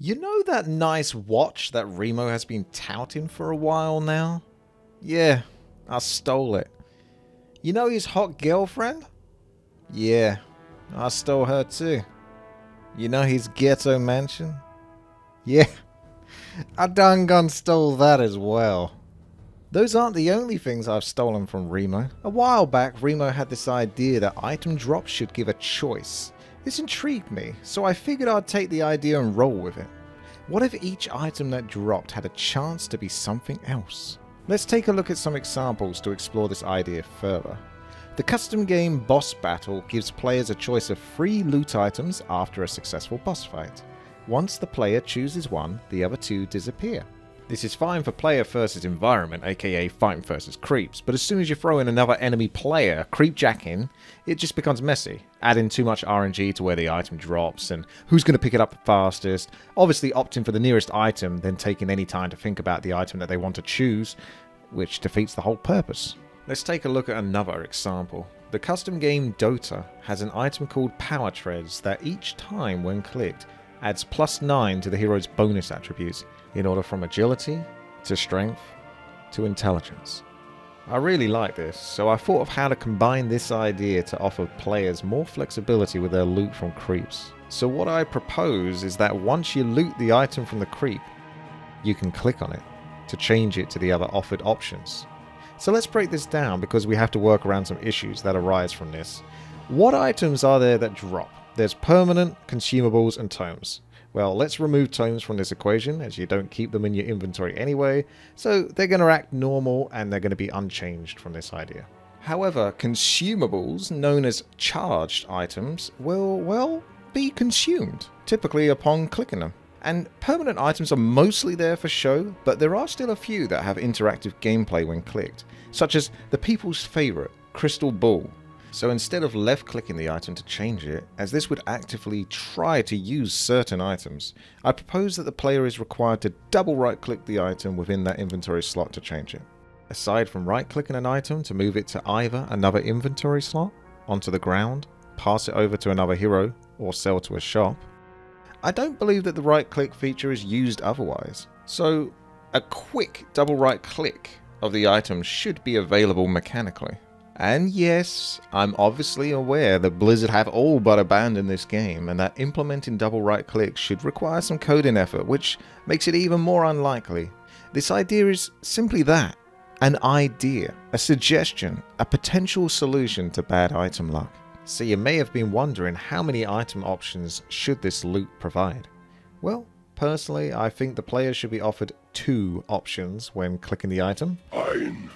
You know that nice watch that Remo has been touting for a while now? Yeah, I stole it. You know his hot girlfriend? Yeah, I stole her too. You know his ghetto mansion? Yeah, I done gone stole that as well. Those aren't the only things I've stolen from Remo. A while back, Remo had this idea that item drops should give a choice. This intrigued me, so I figured I'd take the idea and roll with it. What if each item that dropped had a chance to be something else? Let's take a look at some examples to explore this idea further. The custom game boss battle gives players a choice of 3 loot items after a successful boss fight. Once the player chooses one, the other 2 disappear. This is fine for player versus environment, aka fighting versus creeps, but as soon as you throw in another enemy player creep jacking, it just becomes messy, adding too much RNG to where the item drops and who's going to pick it up the fastest, obviously opting for the nearest item then taking any time to think about the item that they want to choose, which defeats the whole purpose. Let's take a look at another example. The custom game Dota has an item called Power Treads that each time when clicked adds +9 to the hero's bonus attributes, in order from agility, to strength, to intelligence. I really like this, so I thought of how to combine this idea to offer players more flexibility with their loot from creeps. So what I propose is that once you loot the item from the creep, you can click on it to change it to the other offered options. So let's break this down because we have to work around some issues that arise from this. What items are there that drop? There's permanent, consumables, and tomes. Well, let's remove tomes from this equation as you don't keep them in your inventory anyway, so they're going to act normal and they're going to be unchanged from this idea. However, consumables, known as charged items, will be consumed, typically upon clicking them. And permanent items are mostly there for show, but there are still a few that have interactive gameplay when clicked, such as the people's favourite, Crystal Ball. So instead of left clicking the item to change it, as this would actively try to use certain items, I propose that the player is required to double right click the item within that inventory slot to change it. Aside from right clicking an item to move it to either another inventory slot, onto the ground, pass it over to another hero, or sell to a shop, I don't believe that the right click feature is used otherwise. So a quick double right click of the item should be available mechanically. And yes, I'm obviously aware that Blizzard have all but abandoned this game and that implementing double right click should require some coding effort, which makes it even more unlikely. This idea is simply that, an idea, a suggestion, a potential solution to bad item luck. So you may have been wondering how many item options should this loot provide? Well, personally I think the player should be offered 2 options when clicking the item. 1,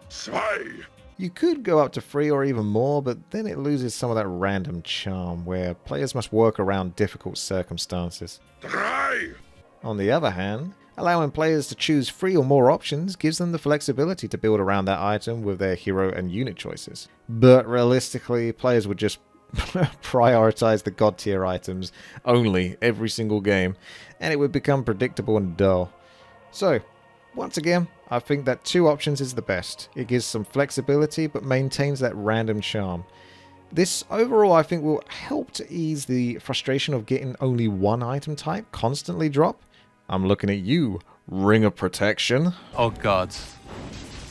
2. You could go up to 3 or even more, but then it loses some of that random charm where players must work around difficult circumstances. 3. On the other hand, allowing players to choose 3 or more options gives them the flexibility to build around that item with their hero and unit choices. But realistically, players would just prioritize the god tier items only every single game, and it would become predictable and dull. So, once again, I think that 2 options is the best. It gives some flexibility but maintains that random charm. This overall I think will help to ease the frustration of getting only one item type constantly drop. I'm looking at you, Ring of Protection. Oh god,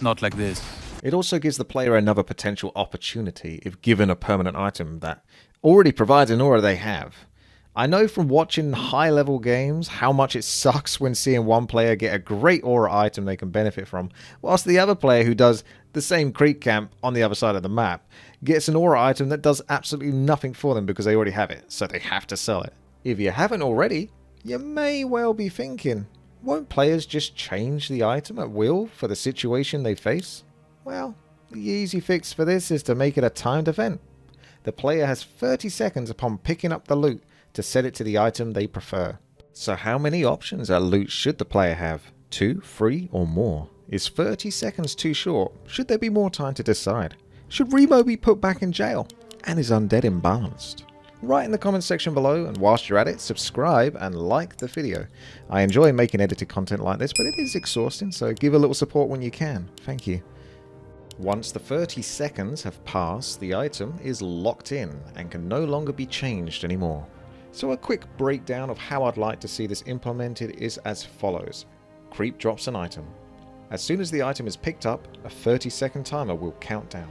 not like this. It also gives the player another potential opportunity if given a permanent item that already provides an aura they have. I know from watching high-level games how much it sucks when seeing one player get a great aura item they can benefit from, whilst the other player who does the same creep camp on the other side of the map gets an aura item that does absolutely nothing for them because they already have it, so they have to sell it. If you haven't already, you may well be thinking, won't players just change the item at will for the situation they face? Well, the easy fix for this is to make it a timed event. The player has 30 seconds upon picking up the loot to set it to the item they prefer. So how many options at loot should the player have? 2, 3 or more? Is 30 seconds too short? Should there be more time to decide? Should Remo be put back in jail? And is undead imbalanced? Write in the comments section below, and whilst you're at it, subscribe and like the video. I enjoy making edited content like this, but it is exhausting, so give a little support when you can. Thank you. Once the 30 seconds have passed, the item is locked in and can no longer be changed anymore. So a quick breakdown of how I'd like to see this implemented is as follows. Creep drops an item. As soon as the item is picked up, a 30-second timer will count down.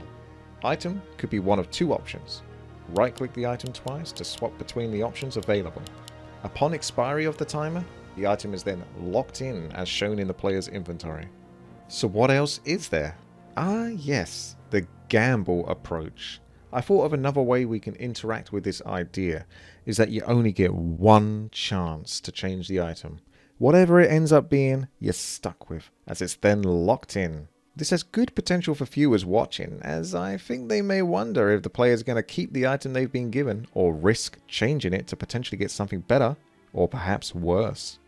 Item could be one of two options. Right-click the item twice to swap between the options available. Upon expiry of the timer, the item is then locked in as shown in the player's inventory. So what else is there? Ah yes, the gamble approach. I thought of another way we can interact with this idea, is that you only get one chance to change the item. Whatever it ends up being, you're stuck with, as it's then locked in. This has good potential for viewers watching, as I think they may wonder if the player is going to keep the item they've been given, or risk changing it to potentially get something better, or perhaps worse.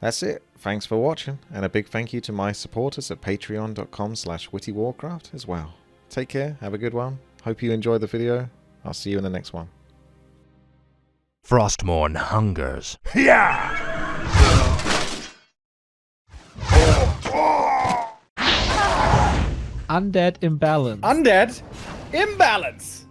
That's it. Thanks for watching, and a big thank you to my supporters at patreon.com/WTiiWarcraft as well. Take care, have a good one. Hope you enjoyed the video. I'll see you in the next one. Frostmourne hungers. Yeah! Undead imbalance. Undead imbalance.